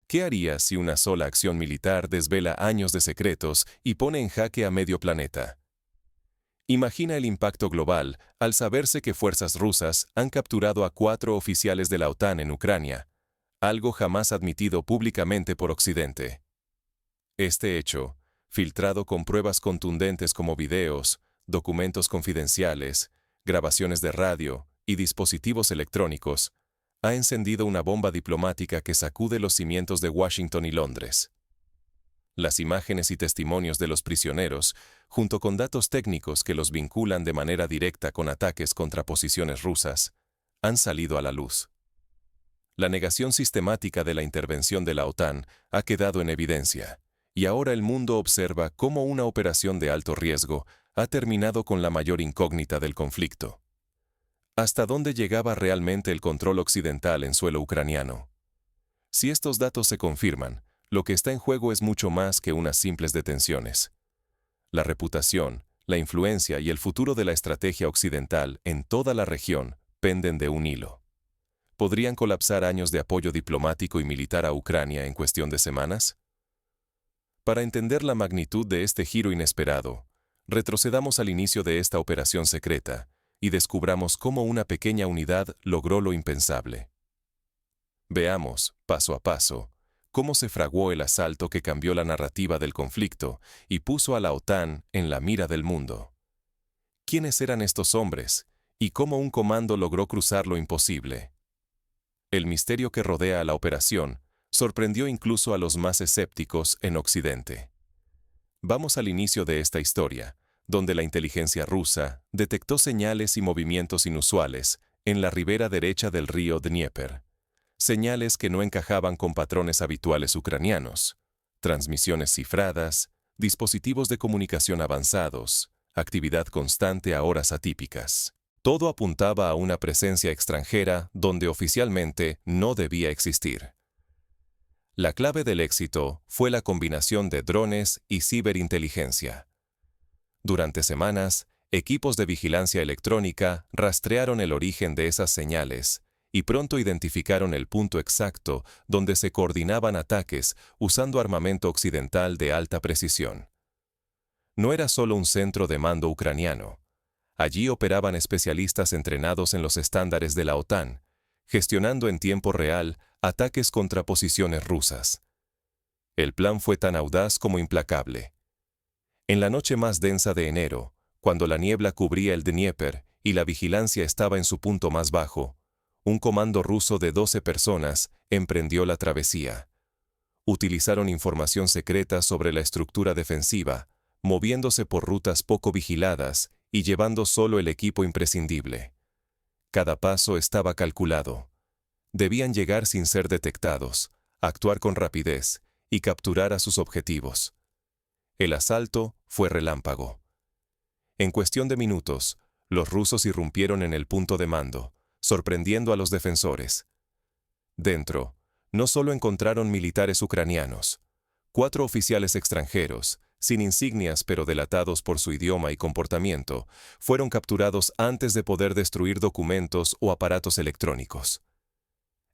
¿Qué harías si una sola acción militar desvela años de secretos y pone en jaque a medio planeta? Imagina el impacto global al saberse que fuerzas rusas han capturado a 4 oficiales de la OTAN en Ucrania, algo jamás admitido públicamente por Occidente. Este hecho, filtrado con pruebas contundentes como videos, documentos confidenciales, grabaciones de radio y dispositivos electrónicos, ha encendido una bomba diplomática que sacude los cimientos de Washington y Londres. Las imágenes y testimonios de los prisioneros, junto con datos técnicos que los vinculan de manera directa con ataques contra posiciones rusas, han salido a la luz. La negación sistemática de la intervención de la OTAN ha quedado en evidencia, y ahora el mundo observa cómo una operación de alto riesgo ha terminado con la mayor incógnita del conflicto. ¿Hasta dónde llegaba realmente el control occidental en suelo ucraniano? Si estos datos se confirman, lo que está en juego es mucho más que unas simples detenciones. La reputación, la influencia y el futuro de la estrategia occidental en toda la región penden de un hilo. ¿Podrían colapsar años de apoyo diplomático y militar a Ucrania en cuestión de semanas? Para entender la magnitud de este giro inesperado, retrocedamos al inicio de esta operación secreta y descubramos cómo una pequeña unidad logró lo impensable. Veamos, paso a paso, cómo se fraguó el asalto que cambió la narrativa del conflicto y puso a la OTAN en la mira del mundo. ¿Quiénes eran estos hombres y cómo un comando logró cruzar lo imposible? El misterio que rodea a la operación sorprendió incluso a los más escépticos en Occidente. Vamos al inicio de esta historia, donde la inteligencia rusa detectó señales y movimientos inusuales en la ribera derecha del río Dnieper. Señales que no encajaban con patrones habituales ucranianos, transmisiones cifradas, dispositivos de comunicación avanzados, actividad constante a horas atípicas. Todo apuntaba a una presencia extranjera donde oficialmente no debía existir. La clave del éxito fue la combinación de drones y ciberinteligencia. Durante semanas, equipos de vigilancia electrónica rastrearon el origen de esas señales y pronto identificaron el punto exacto donde se coordinaban ataques usando armamento occidental de alta precisión. No era solo un centro de mando ucraniano. Allí operaban especialistas entrenados en los estándares de la OTAN, gestionando en tiempo real ataques contra posiciones rusas. El plan fue tan audaz como implacable. En la noche más densa de enero, cuando la niebla cubría el Dnieper y la vigilancia estaba en su punto más bajo, un comando ruso de 12 personas emprendió la travesía. Utilizaron información secreta sobre la estructura defensiva, moviéndose por rutas poco vigiladas y llevando solo el equipo imprescindible. Cada paso estaba calculado. Debían llegar sin ser detectados, actuar con rapidez y capturar a sus objetivos. El asalto fue relámpago. En cuestión de minutos, los rusos irrumpieron en el punto de mando, sorprendiendo a los defensores. Dentro, no solo encontraron militares ucranianos, 4 oficiales extranjeros, sin insignias pero delatados por su idioma y comportamiento, fueron capturados antes de poder destruir documentos o aparatos electrónicos.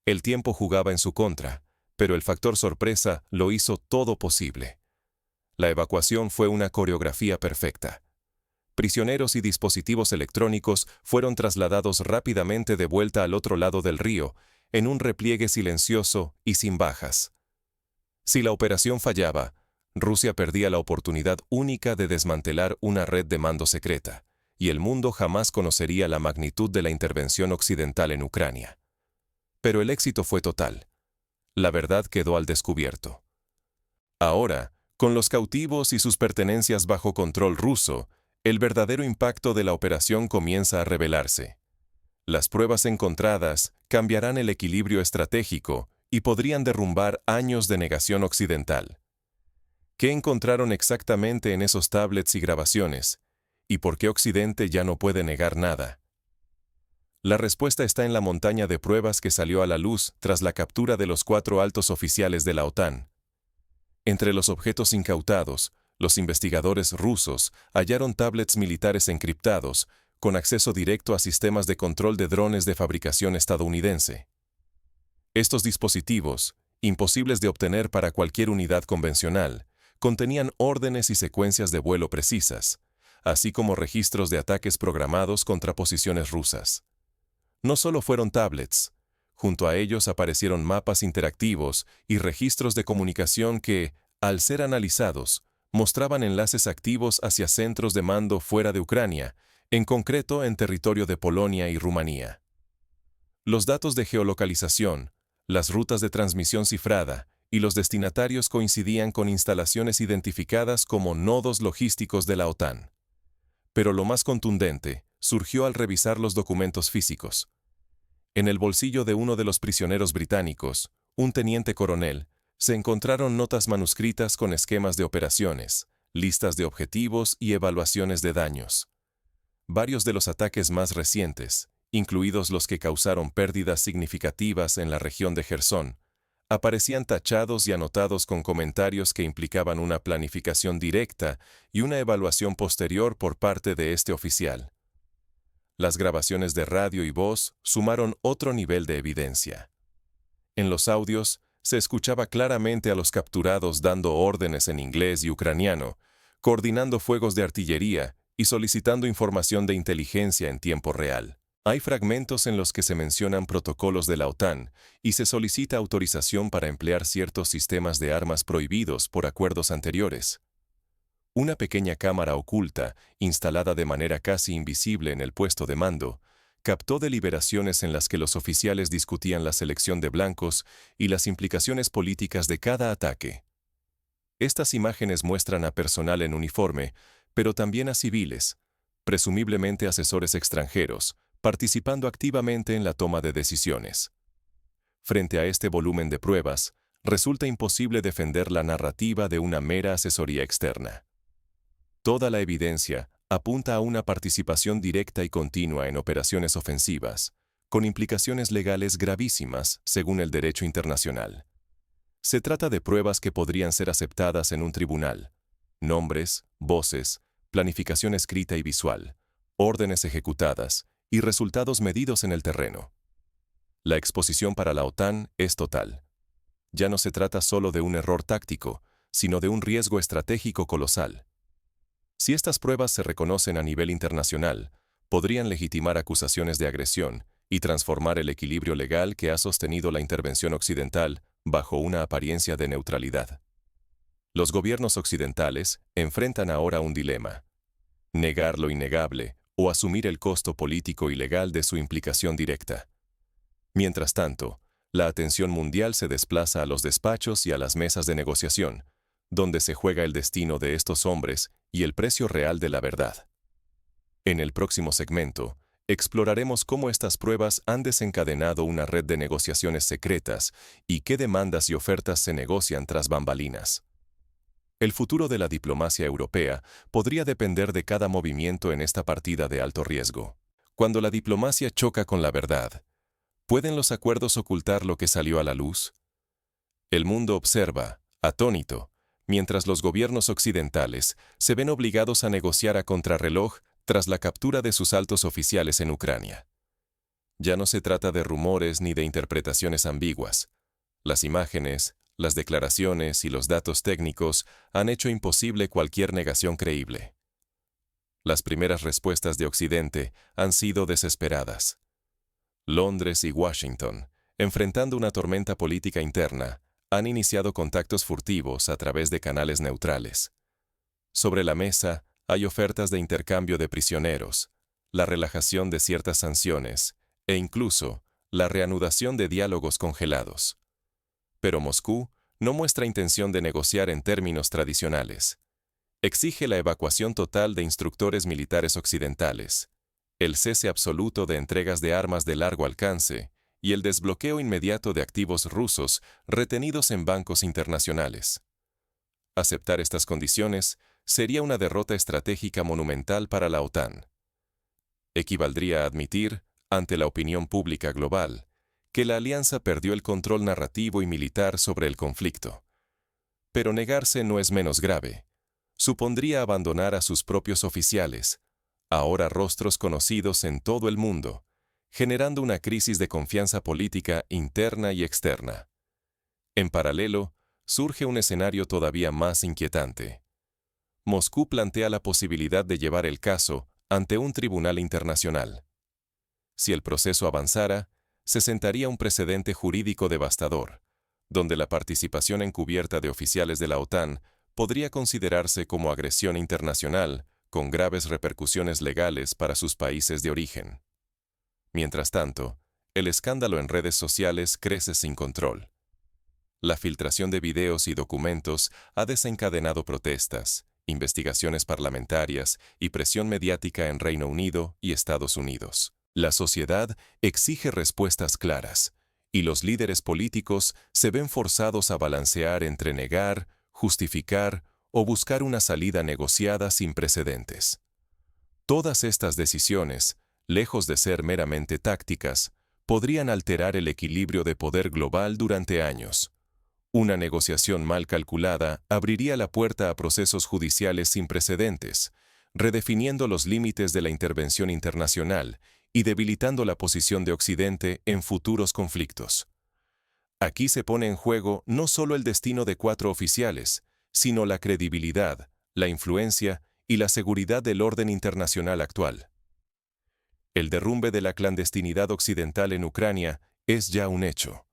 El tiempo jugaba en su contra, pero el factor sorpresa lo hizo todo posible. La evacuación fue una coreografía perfecta. Prisioneros y dispositivos electrónicos fueron trasladados rápidamente de vuelta al otro lado del río, en un repliegue silencioso y sin bajas. Si la operación fallaba, Rusia perdía la oportunidad única de desmantelar una red de mando secreta, y el mundo jamás conocería la magnitud de la intervención occidental en Ucrania. Pero el éxito fue total. La verdad quedó al descubierto. Ahora, con los cautivos y sus pertenencias bajo control ruso, el verdadero impacto de la operación comienza a revelarse. Las pruebas encontradas cambiarán el equilibrio estratégico y podrían derrumbar años de negación occidental. ¿Qué encontraron exactamente en esos tablets y grabaciones? ¿Y por qué Occidente ya no puede negar nada? La respuesta está en la montaña de pruebas que salió a la luz tras la captura de los 4 altos oficiales de la OTAN. Entre los objetos incautados, los investigadores rusos hallaron tablets militares encriptados, con acceso directo a sistemas de control de drones de fabricación estadounidense. Estos dispositivos, imposibles de obtener para cualquier unidad convencional, contenían órdenes y secuencias de vuelo precisas, así como registros de ataques programados contra posiciones rusas. No solo fueron tablets, junto a ellos aparecieron mapas interactivos y registros de comunicación que, al ser analizados, mostraban enlaces activos hacia centros de mando fuera de Ucrania, en concreto en territorio de Polonia y Rumanía. Los datos de geolocalización, las rutas de transmisión cifrada y los destinatarios coincidían con instalaciones identificadas como nodos logísticos de la OTAN. Pero lo más contundente surgió al revisar los documentos físicos. En el bolsillo de uno de los prisioneros británicos, un teniente coronel, se encontraron notas manuscritas con esquemas de operaciones, listas de objetivos y evaluaciones de daños. Varios de los ataques más recientes, incluidos los que causaron pérdidas significativas en la región de Jersón, aparecían tachados y anotados con comentarios que implicaban una planificación directa y una evaluación posterior por parte de este oficial. Las grabaciones de radio y voz sumaron otro nivel de evidencia. En los audios, se escuchaba claramente a los capturados dando órdenes en inglés y ucraniano, coordinando fuegos de artillería y solicitando información de inteligencia en tiempo real. Hay fragmentos en los que se mencionan protocolos de la OTAN y se solicita autorización para emplear ciertos sistemas de armas prohibidos por acuerdos anteriores. Una pequeña cámara oculta, instalada de manera casi invisible en el puesto de mando, captó deliberaciones en las que los oficiales discutían la selección de blancos y las implicaciones políticas de cada ataque. Estas imágenes muestran a personal en uniforme, pero también a civiles, presumiblemente asesores extranjeros, participando activamente en la toma de decisiones. Frente a este volumen de pruebas, resulta imposible defender la narrativa de una mera asesoría externa. Toda la evidencia apunta a una participación directa y continua en operaciones ofensivas, con implicaciones legales gravísimas según el derecho internacional. Se trata de pruebas que podrían ser aceptadas en un tribunal: nombres, voces, planificación escrita y visual, órdenes ejecutadas y resultados medidos en el terreno. La exposición para la OTAN es total. Ya no se trata solo de un error táctico, sino de un riesgo estratégico colosal. Si estas pruebas se reconocen a nivel internacional, podrían legitimar acusaciones de agresión y transformar el equilibrio legal que ha sostenido la intervención occidental bajo una apariencia de neutralidad. Los gobiernos occidentales enfrentan ahora un dilema: negar lo innegable o asumir el costo político y legal de su implicación directa. Mientras tanto, la atención mundial se desplaza a los despachos y a las mesas de negociación, donde se juega el destino de estos hombres y el precio real de la verdad. En el próximo segmento, exploraremos cómo estas pruebas han desencadenado una red de negociaciones secretas y qué demandas y ofertas se negocian tras bambalinas. El futuro de la diplomacia europea podría depender de cada movimiento en esta partida de alto riesgo. Cuando la diplomacia choca con la verdad, ¿pueden los acuerdos ocultar lo que salió a la luz? El mundo observa, atónito, mientras los gobiernos occidentales se ven obligados a negociar a contrarreloj tras la captura de sus altos oficiales en Ucrania. Ya no se trata de rumores ni de interpretaciones ambiguas. Las imágenes, las declaraciones y los datos técnicos han hecho imposible cualquier negación creíble. Las primeras respuestas de Occidente han sido desesperadas. Londres y Washington, enfrentando una tormenta política interna, han iniciado contactos furtivos a través de canales neutrales. Sobre la mesa hay ofertas de intercambio de prisioneros, la relajación de ciertas sanciones e incluso la reanudación de diálogos congelados. Pero Moscú no muestra intención de negociar en términos tradicionales. Exige la evacuación total de instructores militares occidentales, el cese absoluto de entregas de armas de largo alcance y el desbloqueo inmediato de activos rusos retenidos en bancos internacionales. Aceptar estas condiciones sería una derrota estratégica monumental para la OTAN. Equivaldría a admitir, ante la opinión pública global, que la alianza perdió el control narrativo y militar sobre el conflicto. Pero negarse no es menos grave. Supondría abandonar a sus propios oficiales, ahora rostros conocidos en todo el mundo, generando una crisis de confianza política interna y externa. En paralelo, surge un escenario todavía más inquietante. Moscú plantea la posibilidad de llevar el caso ante un tribunal internacional. Si el proceso avanzara, se sentaría un precedente jurídico devastador, donde la participación encubierta de oficiales de la OTAN podría considerarse como agresión internacional, con graves repercusiones legales para sus países de origen. Mientras tanto, el escándalo en redes sociales crece sin control. La filtración de videos y documentos ha desencadenado protestas, investigaciones parlamentarias y presión mediática en Reino Unido y Estados Unidos. La sociedad exige respuestas claras, y los líderes políticos se ven forzados a balancear entre negar, justificar o buscar una salida negociada sin precedentes. Todas estas decisiones, lejos de ser meramente tácticas, podrían alterar el equilibrio de poder global durante años. Una negociación mal calculada abriría la puerta a procesos judiciales sin precedentes, redefiniendo los límites de la intervención internacional y debilitando la posición de Occidente en futuros conflictos. Aquí se pone en juego no solo el destino de 4 oficiales, sino la credibilidad, la influencia y la seguridad del orden internacional actual. El derrumbe de la clandestinidad occidental en Ucrania es ya un hecho.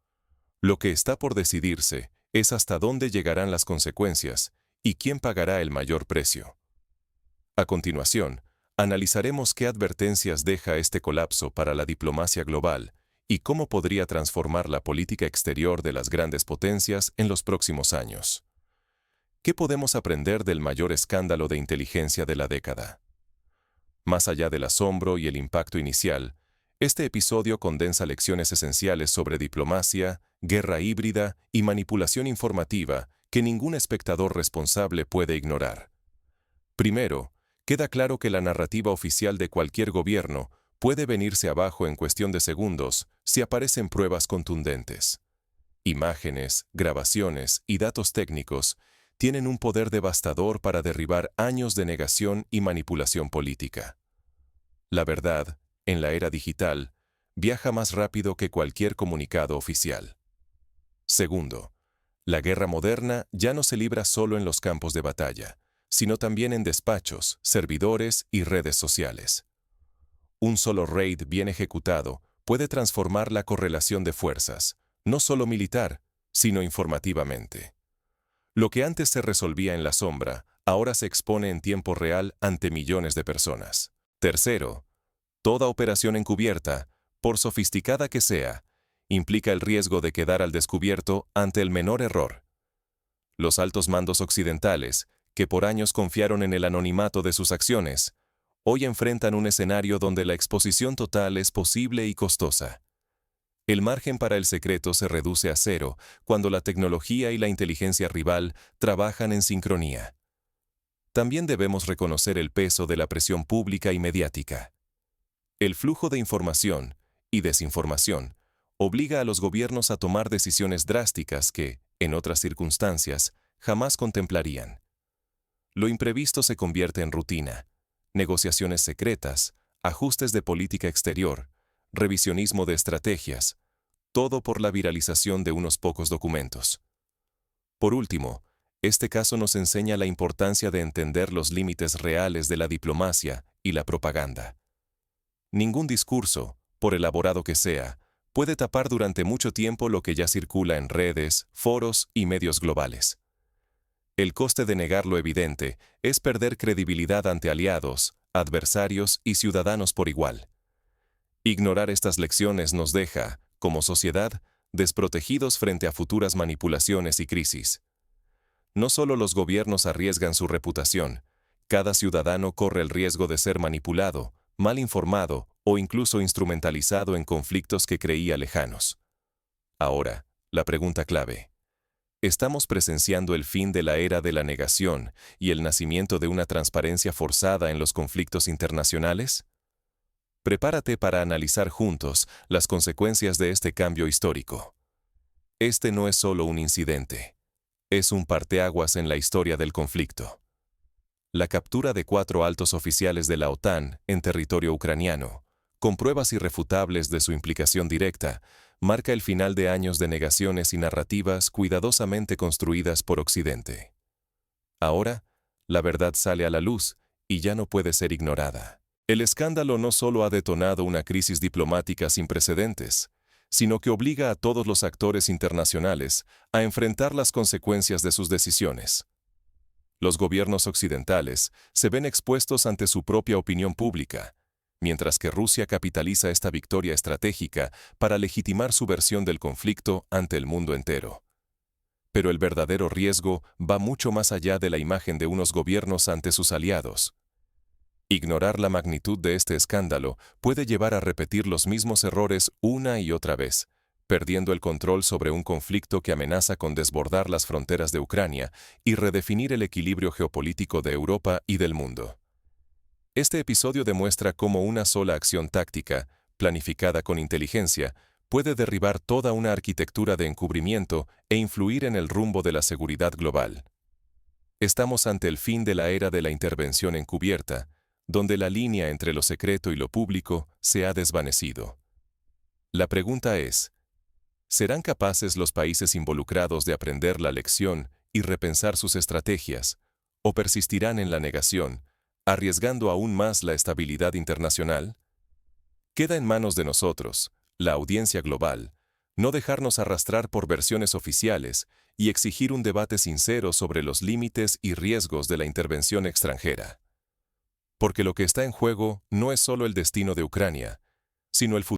Lo que está por decidirse es hasta dónde llegarán las consecuencias y quién pagará el mayor precio. A continuación, analizaremos qué advertencias deja este colapso para la diplomacia global y cómo podría transformar la política exterior de las grandes potencias en los próximos años. ¿Qué podemos aprender del mayor escándalo de inteligencia de la década? Más allá del asombro y el impacto inicial, este episodio condensa lecciones esenciales sobre diplomacia, guerra híbrida y manipulación informativa que ningún espectador responsable puede ignorar. Primero, queda claro que la narrativa oficial de cualquier gobierno puede venirse abajo en cuestión de segundos si aparecen pruebas contundentes. Imágenes, grabaciones y datos técnicos tienen un poder devastador para derribar años de negación y manipulación política. La verdad, en la era digital, viaja más rápido que cualquier comunicado oficial. Segundo, la guerra moderna ya no se libra solo en los campos de batalla, sino también en despachos, servidores y redes sociales. Un solo raid bien ejecutado puede transformar la correlación de fuerzas, no solo militar, sino informativamente. Lo que antes se resolvía en la sombra, ahora se expone en tiempo real ante millones de personas. Tercero, toda operación encubierta, por sofisticada que sea, implica el riesgo de quedar al descubierto ante el menor error. Los altos mandos occidentales, que por años confiaron en el anonimato de sus acciones, hoy enfrentan un escenario donde la exposición total es posible y costosa. El margen para el secreto se reduce a cero cuando la tecnología y la inteligencia rival trabajan en sincronía. También debemos reconocer el peso de la presión pública y mediática. El flujo de información y desinformación obliga a los gobiernos a tomar decisiones drásticas que, en otras circunstancias, jamás contemplarían. Lo imprevisto se convierte en rutina, negociaciones secretas, ajustes de política exterior, revisionismo de estrategias, todo por la viralización de unos pocos documentos. Por último, este caso nos enseña la importancia de entender los límites reales de la diplomacia y la propaganda. Ningún discurso, por elaborado que sea, puede tapar durante mucho tiempo lo que ya circula en redes, foros y medios globales. El coste de negar lo evidente es perder credibilidad ante aliados, adversarios y ciudadanos por igual. Ignorar estas lecciones nos deja, como sociedad, desprotegidos frente a futuras manipulaciones y crisis. No solo los gobiernos arriesgan su reputación, cada ciudadano corre el riesgo de ser manipulado, mal informado o incluso instrumentalizado en conflictos que creía lejanos. Ahora, la pregunta clave. ¿Estamos presenciando el fin de la era de la negación y el nacimiento de una transparencia forzada en los conflictos internacionales? Prepárate para analizar juntos las consecuencias de este cambio histórico. Este no es solo un incidente, es un parteaguas en la historia del conflicto. La captura de 4 altos oficiales de la OTAN en territorio ucraniano, con pruebas irrefutables de su implicación directa, marca el final de años de negaciones y narrativas cuidadosamente construidas por Occidente. Ahora, la verdad sale a la luz y ya no puede ser ignorada. El escándalo no solo ha detonado una crisis diplomática sin precedentes, sino que obliga a todos los actores internacionales a enfrentar las consecuencias de sus decisiones. Los gobiernos occidentales se ven expuestos ante su propia opinión pública, mientras que Rusia capitaliza esta victoria estratégica para legitimar su versión del conflicto ante el mundo entero. Pero el verdadero riesgo va mucho más allá de la imagen de unos gobiernos ante sus aliados. Ignorar la magnitud de este escándalo puede llevar a repetir los mismos errores una y otra vez, perdiendo el control sobre un conflicto que amenaza con desbordar las fronteras de Ucrania y redefinir el equilibrio geopolítico de Europa y del mundo. Este episodio demuestra cómo una sola acción táctica, planificada con inteligencia, puede derribar toda una arquitectura de encubrimiento e influir en el rumbo de la seguridad global. Estamos ante el fin de la era de la intervención encubierta, donde la línea entre lo secreto y lo público se ha desvanecido. La pregunta es, ¿serán capaces los países involucrados de aprender la lección y repensar sus estrategias, o persistirán en la negación, arriesgando aún más la estabilidad internacional? Queda en manos de nosotros, la audiencia global, no dejarnos arrastrar por versiones oficiales y exigir un debate sincero sobre los límites y riesgos de la intervención extranjera. Porque lo que está en juego no es solo el destino de Ucrania, sino el futuro